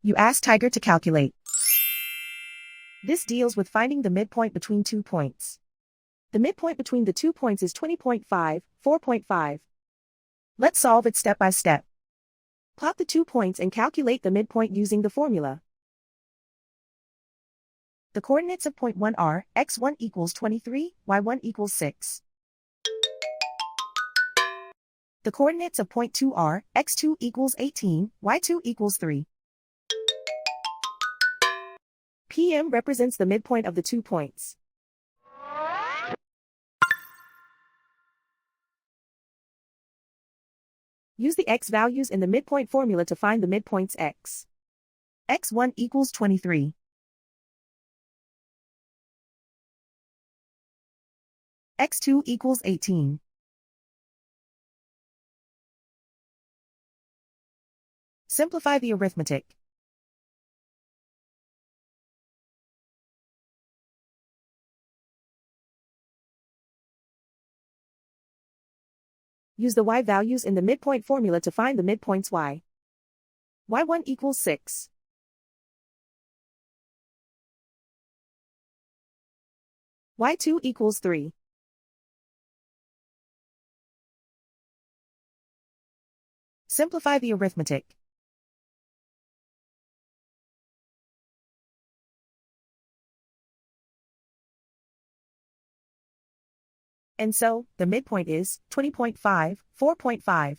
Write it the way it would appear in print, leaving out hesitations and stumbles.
You ask Tiger to calculate. This deals with finding the midpoint between 2 points. The midpoint between the 2 points is 20.5, 4.5. Let's solve it step by step. Plot the 2 points and calculate the midpoint using the formula. The coordinates of point 1 are x1 equals 23, y1 equals 6. The coordinates of point 2 are x2 equals 18, y2 equals 3. PM represents the midpoint of the 2 points. Use the x values in the midpoint formula to find the midpoints x. x1 equals 23. x2 equals 18. Simplify the arithmetic. Use the y values in the midpoint formula to find the midpoints y. y1 equals 6. y2 equals 3. Simplify the arithmetic. And so, the midpoint is 20.5, 4.5.